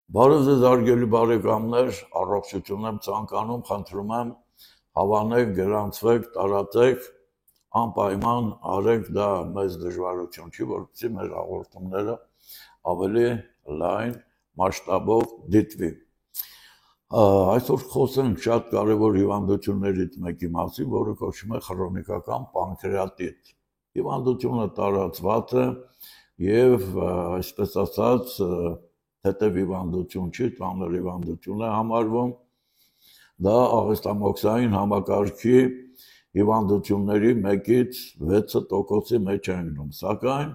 Բարև ձեզ արգելի բարեկամներ, առողջություն եմ ցանկանում, խնդրում եմ հավանեք, գրանցվեք, տարածեք, անպայման արեք դա մեծ դժվարություն չի, որպեսզի մեր հաղորդումները ավելի լայն մասշտաբով դիտվի։ Այսօր խոսենք շատ կարևոր հիվանդություններից մեկի մասին, որը կոչվում է քրոնիկական պանկրեատիտ։ Հիվանդությունը տարածված է եւ այսպես ասած հետև հիվանդություն չի, ծանր հիվանդություն է համարվում, դա աղեստամոքսային համակարգի հիվանդությունների 1-ից 6%-ի մեջ է ընկնում, սակայն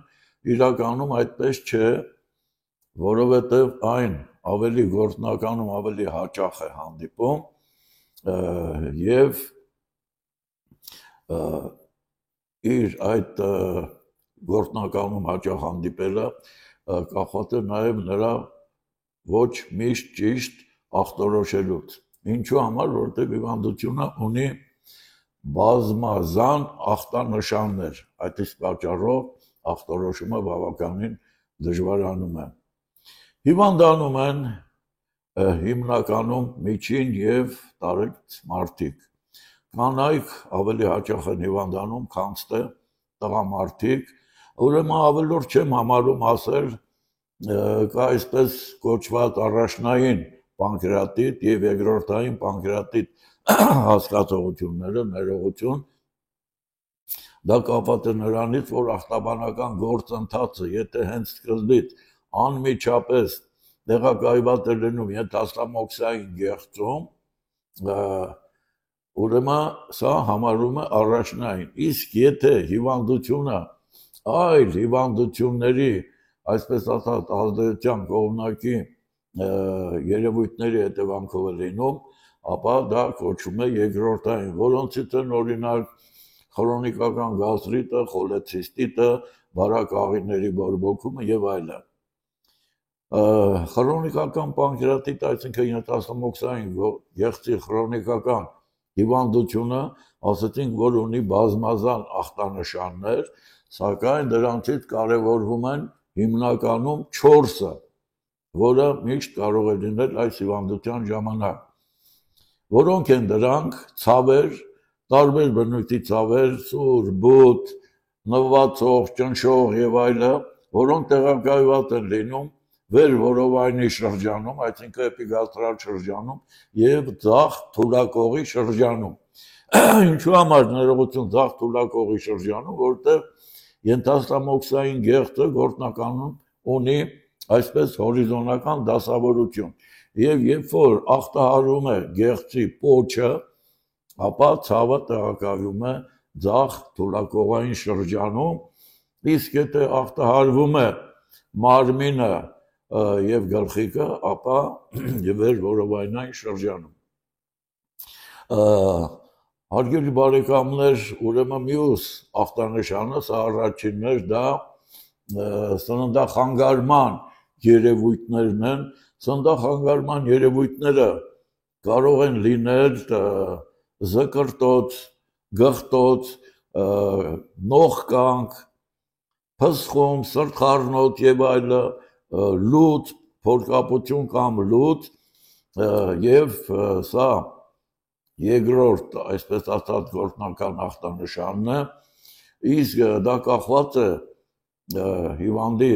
իրականում այդպես չէ, որովհետև այն ավելի գործնականում ավելի հաճախ է հանդիպում եւ իր այդ գործնականում հաճախ հանդիպելը կախված է նաև նրա ոչ միշտ ճիշտ ախտորոշելուց։ Ինչու համար, որտեղ հիվանդությունը ունի բազմազան ախտանշաններ, այդ իսկ պատճառով ախտորոշումը բավականին դժվարանում է։ Հիվանդանում են հիմնականում միջին եւ տարեց մարդիկ։ Կանայք ավելի հաճախ են հիվանդանում, քան տղամարդիկ, ուրեմն ավելորդ չեմ համարում ասել, կա այսպես կոչված առաջնային պանկրեատիտ եւ երկրորդային պանկրեատիտ հասկացողությունները, ներողություն, դա կապված է նրանից, որ ախտաբանական գործընթացը, եթե հենց սկզբից անմիջապես տեղակայված է լինում ենթաստամոքսային գեղձում, ուրեմն սա համարվում է առաջնային, իսկ եթե հիվանդությունը այլ հիվանդությունների, այսպես ասած, ազդեցության կողմնակի երևույթների հետևանքով է լինում, ապա դա կոչվում է երկրորդային, որոնցից են օրինակ քրոնիկական գաստրիտը, խոլեցիստիտը, բարակ աղիների բորբոքումը եւ այլն։ Քրոնիկական պանկրեատիտ, այսինքն ենթաստամոքսային գեղձի քրոնիկական հիվանդությունը, ասացինք, որ ունի բազմազան ախտանշաններ, սակայն դրանցից կարևորվում են հիմնականում 4-ը, որը միշտ կարող է լինել այս հիվանդության ժամանակ։ Որոնք են դրանք՝ ցավեր, տարբեր բնույթի ցավեր, սուր, բութ, նվվածող, ճնշող եւ այլն, որոնք տեղակայված են լինում վերորովայնի շրջանում, այսինքն էպիգաստրալ շրջանում եւ ձախ թուլակողի շրջանում։ Ինչու համար ներողություն ձախ թուլակողի շրջանում, որտեղ ենթաստամոքսային գեղձը գործնականում ունի այսպես հորիզոնական դասավորություն եւ երբ որ ախտահարվում է գեղձի պոչը, ապա ցավը տեղակայվում է ձախ թուլակողային շրջանում, իսկ եթե ախտահարվում է մարմինը եւ գլխիկը, ապա վերորովայնային շրջանում։ Հարգելի բարեկամներ, ուրեմն մյուս ախտանշանը, սա առաջինն էր, դա սննդախանգարման երևույթներն են, սննդախանգարման երևույթները կարող են լինել զկրտոց, գղտոց, նողկանք, փսխում, սրտխառնոց եւ այլն, լուծ, փորկապություն կամ լուծ եւ սա երկրորդ, այսպես ասած, գործնական ախտանշանն է, իսկ դա կախված է հիվանդի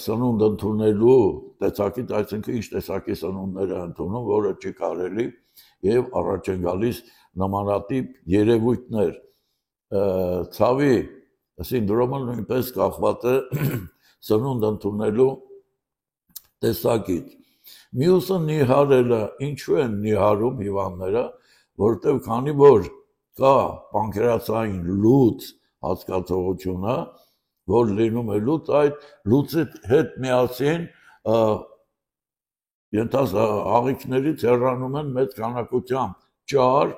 սնունդ ընդունելու տեսակից, այսինքն ինչ տեսակի սնունդներ է ընդունում, որը չի կարելի եւ առաջ են գալիս նմանատիպ երևույթներ։ Ցավի սինդրոմը նույնպես կախված է սնունդ ընդունելու տեսակից։ Մյուսը նիհարելը, ինչու են նիհարում հիվանդները, որտեղ քանի որ կա պանկրեասային լուծ հասկացողությունը, որ լինում է լուծ, այդ լուծի հետ միասին աղիքներից հեռանում են մեծ քանակությամբ ճար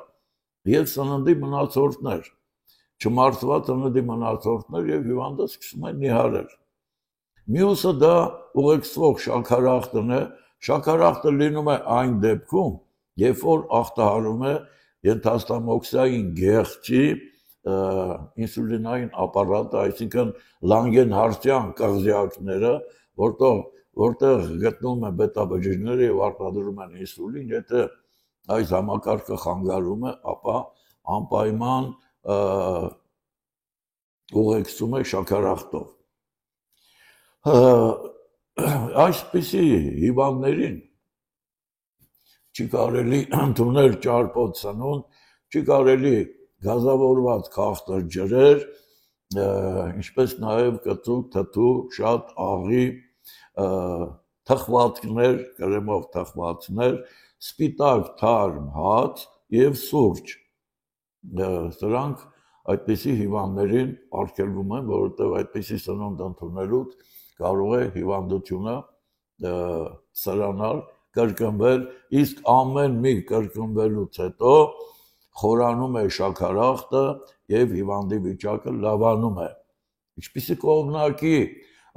եւ սննդի մնացորդներ, չմարսված սննդի մնացորդներ եւ հիվանդը սկսում է նիհարել։ Մյուսը դա ուղեկցող շաքարախտն է, շաքարախտը լինում է այն դեպքում, երբ որ ախտահարում է ենթաստամոքսային գեղձի ինսուլինային ապարատը, այսինքն լանգենհարցյան կղզյակները, որտեղ գտնում են բետա-բջիջները եւ արտադրում են ինսուլին, եթե այս համակարգը խանգարում է, ապա անպայման ուղեկցում է շաքարախտով։ Այսպիսի հիվանդներին չի կարելի ընդունել ճարպոտ սնունդ, չի կարելի գազավորված քաղցր ջրեր, ինչպես նաև կծու, թթու, շատ աղի, թխվածքներ, կրեմով թխվածքներ, սպիտակ թարմ հաց եւ սուրճ։ Սրանք այդպիսի հիվանդներին արգելվում են, որովհետև այդպիսի սնունդ ընդունելուց կարող է հիվանդությունը սրանալ, կրկնվել, իսկ ամեն մի կրկնվելուց հետո խորանում է շաքարախտը եւ հիվանդի վիճակը լավանում է։ Ինչպիսի կողմնակի,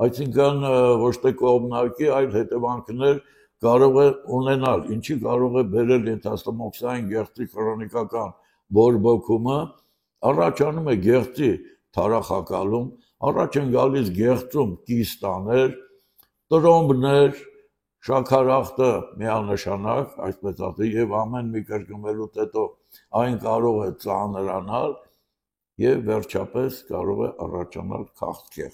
այսինքն ոչ թե կողմնակի, այլ հետևանքներ կարող է ունենալ, ինչի կարող է բերել ենթաստամոքսային գեղձի քրոնիկական բորբոքումը, առաջանում է գեղձի թարախակալում, առաջ են գալիս գեղձում կիստաներ, տրոմբներ, շաքարախտը միանշանակ, այսպես ասած, եւ ամեն մի կրկնվելուց հետո այն կարող է ծանրանալ եւ վերջապես կարող է առաջանալ քաղցկեղ։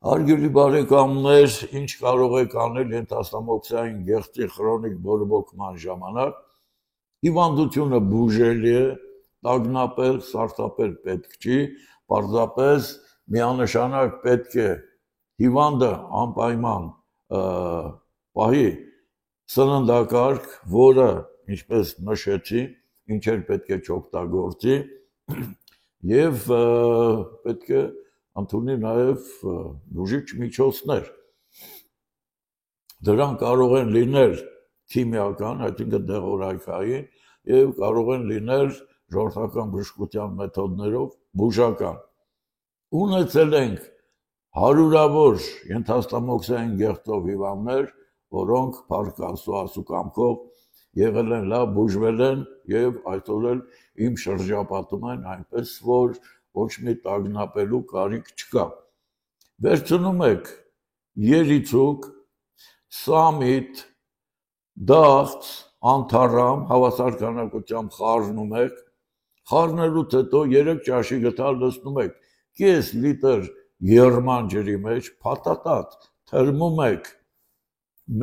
Հարգելի բարեկամներ, ինչ կարող եք անել ենթաստամոքսային գեղձի քրոնիկ բորբոքման ժամանակ։ Հիվանդությունը բուժելի է, տագնապել, սարսափել պետք չի, պարզապես միանշանակ պետք է հիվանդը անպայման պահի սննդակարգ, որը, ինչպես նշեցի, ինչեր պետք է չօգտագործի եւ պետք է ընդունի նաև բուժիչ միջոցներ։ Դրանք կարող են լինել քիմիական, այսինքն դեղորայքային, եւ կարող են լինել ժողովրդական բժշկության մեթոդներով բուժական։ Ունեցել ենք հարյուրավոր ենթաստամոքսային գեղձով հիվանդներ, որոնք փառք Աստծո կամքով եղել են լավ, բուժվել են եւ այսօր էլ իմ շրջապատում են, այնպես որ ոչ մի տագնապելու կարիք չկա։ Վերցնում եք երիցուկ, սամիտ, դաղց, անթառամ, հավասար քանակությամբ խառնում եք, խառնելուց հետո 3 ճաշի գթալ լցնում եք կես լիտր եռման ջրի մեջ, փաթաթած թրմում եք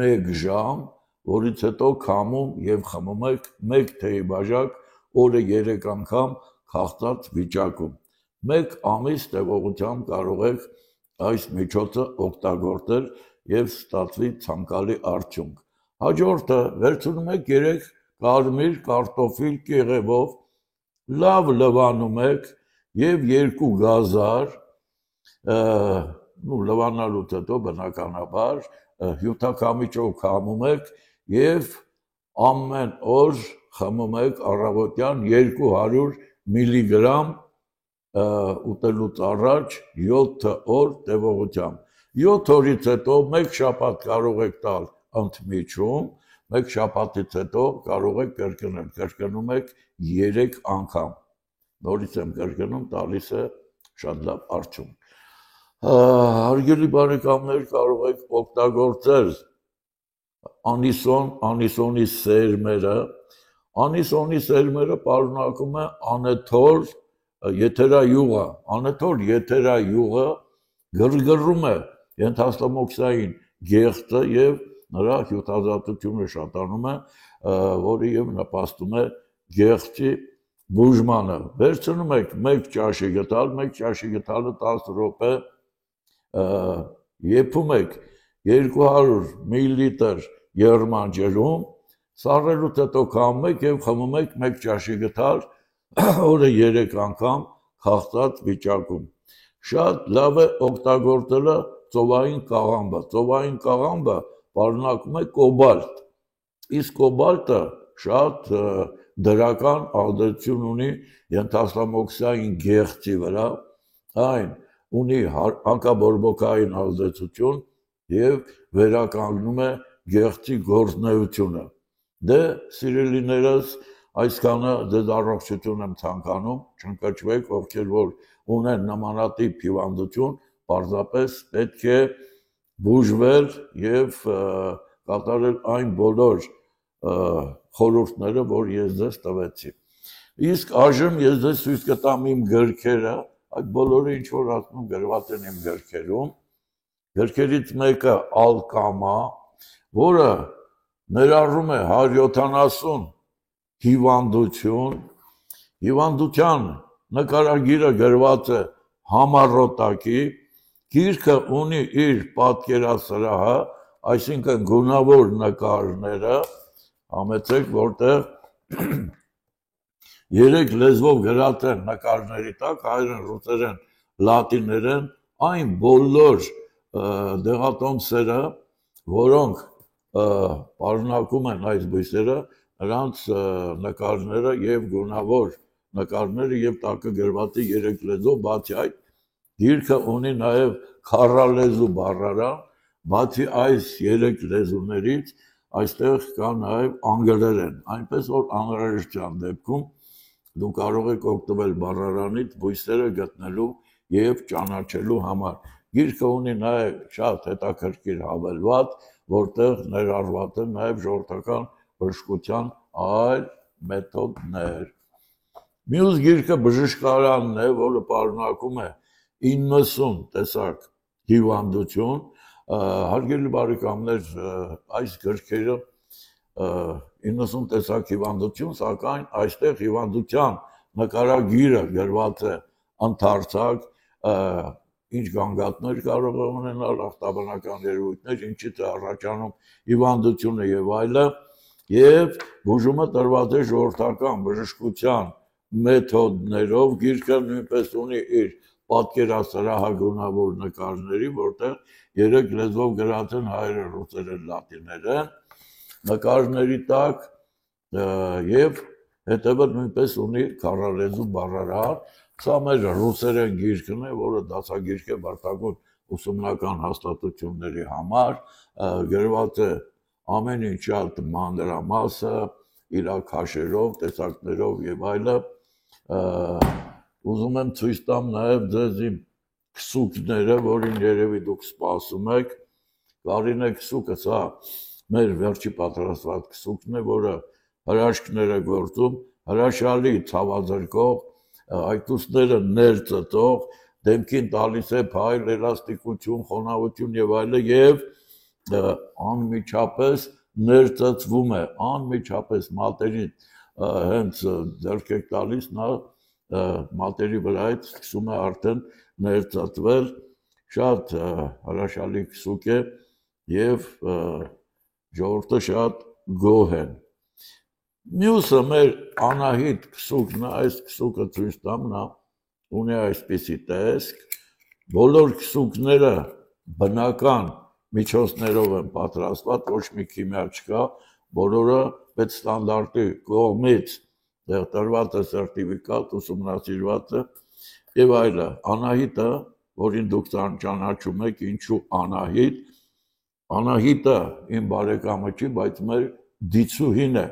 1 ժամ, որից հետո քամում եւ խմում եք 1 թեյի բաժակ օրը 3 անգամ քաղցած վիճակում։ 1 ամիս տևողությամբ կարող եք այս միջոցը օգտագործել եւ ստացվի ցանկալի արդյունք։ Հաջորդը վերցնում եք 3 կարմիր կարտոֆիլ կեղևով, լավ լվանում եք եւ 2 գազար, լվանալուց հետո բնականաբար հյութաքամիչով քամում եք եւ ամեն օր խմում եք առավոտյան 200 միլիգրամ ուտելուց առաջ 7 օր տևողությամբ։ 7 օրից հետո 1 շաբաթ կարող եք տալ ընդմիջում, 1 շաբաթից հետո կարող եք կրկնել, կրկնում եք 3 անգամ։ Նորից եմ կրկնում, տալիս է շատ լավ արդյունք։ Հարգելի բարեկամներ, կարող եք օգտագործել անիսոնի սերմերը։ Անիսոնի սերմերը պարունակում է անեթոլ եթերայուղը, անեթոլ եթերայուղը գրգռում է ենթաստամոքսային գեղձը եւ նրա հյութազատությունը շատանում է, որը եւ նպաստում է գեղձի բուժմանը։ Վերցնում եք 1 ճաշի գթալ, 1 ճաշի գթալը 10 րոպե եփում եք 200 միլիլիտր եռման ջրում, սառելուց հետո քամում եք եւ խմում եք 1 ճաշի գթալ օրը 3 անգամ քաղցած վիճակում։ Շատ լավ է օգտագործելը ծովային կաղամբը։ Ծովային կաղամբը պարունակում է կոբալտ։ Իսկ կոբալտը շատ դրական ազդեցություն ունի ենթաստամոքսային գեղձի վրա, այն ունի հակաբորբոքային ազդեցություն եւ վերականգնում է գեղձի գործունեությունը։ Դե սիրելիներս, այսքանը ձեզ առողջություն եմ ցանկանում, չընկճվեք, ովքեր որ ունեն նմանատիպ հիվանդություն, պարզապես պետք է բուժվել եւ կատարել այն բոլոր խորհուրդները, որ ես ձեզ տվեցի։ Իսկ այժմ ես ձեզ ցույց կտամ իմ գրքերը, այդ բոլորը ինչ որ ասում գրված են իմ գրքերում։ Գրքերից մեկը Ալկամա, որը ներառում է 170 հիվանդություն, հիվանդության նկարագիրը գրված է համառոտակի, գիրքը ունի իր պատկերասրահը, այսինքն գունավոր նկարները, համեցեք, որտեղ 3 լեզվով գրած են նկարների տակ, հայերեն, ռուսերեն, լատիներեն, այն բոլոր դեղատոմսերը, որոնք պարունակում են այս բույսերը, նրանց նկարները եւ գունավոր նկարները եւ տակը գրված է 3 լեզվով, բացի այդ գիրքը ունի նաեւ քառալեզու բառարան, բացի այս 3 լեզուներից այստեղ կա նաեւ անգլերեն, այնպես որ անհրաժեշտության դեպքում դու կարող եք օգտվել բառարանից բույսերը գտնելու եւ ճանաչելու համար։ Գիրքը ունի նաեւ շատ հետաքրքիր հավելված, որտեղ ներառված են նաեւ ժողովրդական բժշկության այլ մեթոդներ։ Մյուս գիրքը բժշկարանն է, որը պարունակում է 90 տեսակ հիվանդություն, հարգելի բարեկամներ, այս գրքերը 90 տեսակ հիվանդություն, սակայն այստեղ հիվանդության նկարագիրը գրված է ընդարձակ, ինչ գանգատներ կարող է ունենալ, ախտաբանական երևույթներ, ինչից է առաջանում հիվանդությունը եւ այլը, եւ բուժումը տրված է ժողովրդական բժշկության մեթոդներով, գիրքը նույնպես ունի իր պատկերասրահագունավոր նկարների, որտեղ 3 լեզվով գրած են հայերեն, ռուսերեն, լատիներեն, նկարների տակ եւ հետևը նույնպես ունի քառալեզու բառարան, սա մեր ռուսերեն գիրքն է, որը դասագիրք է բարձրագույն ուսումնական հաստատությունների համար, գրված է ամեն ինչ շատ մանրամասը, իր քաշերով, տեսակներով եւ այլը, ուզում եմ ցույց տամ նաեւ ձեզ իմ քսուկները, որին երևի դուք սպասում եք, Կարինե քսուկը, սա մեր վերջի պատրաստված քսուկն է, որը հրաշքներ է գործում, հրաշալի ցավազրկող, այտուսները ներծծող, դեմքին տալիս է փայլ, էլաստիկություն, խոնավություն եւ այլը եւ անմիջապես ներծծվում է, անմիջապես մատերին հենց ձեռք եք տալիս, նա մատերի վրայից սկսում է արդեն ներծծվել, շատ հրաշալի քսուկ է եւ ժողովուրդը շատ գոհ են։ Մյուսը մեր Անահիտ քսուկն է, այս քսուկը ցույց տամ, նա ունի այսպիսի տեսք, բոլոր քսուկները բնական միջոցներով են պատրաստված, ոչ մի քիմիա չկա, բոլորը պետստանդարտի կողմից տրված է սերտիֆիկատ, ուսումնասիրված է եւ այլը։ Անահիտը, որին դուք ճանաչում եք, ինչու Անահիտ, Անահիտը իմ բարեկամը չի, բայց մեր դիցուհին է,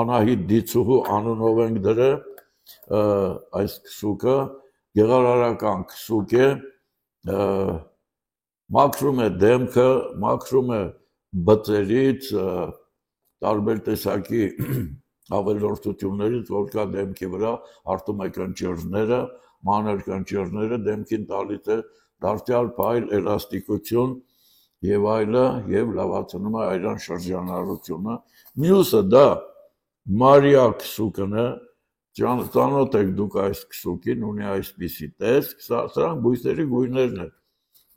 Անահիտ դիցուհու անունով ենք դրել այս քսուկը, գեղարարական քսուկ է, մաքրում է դեմքը, մաքրում է բծերից, տարբեր տեսակի ավելորդություններից, որ կա դեմքի վրա, հարթում է կնճիռները, մանր կնճիռները, դեմքին տալիս է դարձյալ փայլ, էլաստիկություն եւ այլը, եւ լավացնում է այրան շրջանառությունը։ Մյուսը դա Մարիա քսուկն է, ծանոթ եք դուք այս քսուկին, ունի այսպիսի տեսք, սրանք բույսերի գույներն են,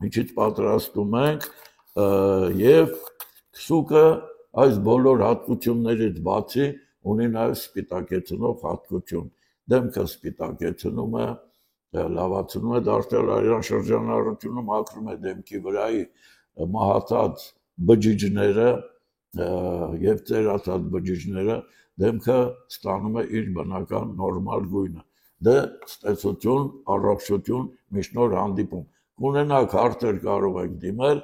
ինչից պատրաստում ենք, եւ քսուկը այս բոլոր հատկություններից բացի ունի նաեւ սպիտակեցնող հատկություն, դեմքը սպիտակեցնում է, լավացնում է դարձյալ այրան շրջանառությունը, մաքրում է դեմքի վրայի մահացած բջիջները եւ ծերացած բջիջները, դեմքը ստանում է իր բնական նորմալ գույնը։ Դե ստեցություն, առողջություն, միշտ նոր հանդիպում։ Կունենաք հարցեր, կարող եք դիմել,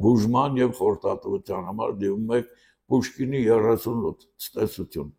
բուժման եւ խորհրդատվության համար դիմում եք Պուշկինի 38 ստեցություն։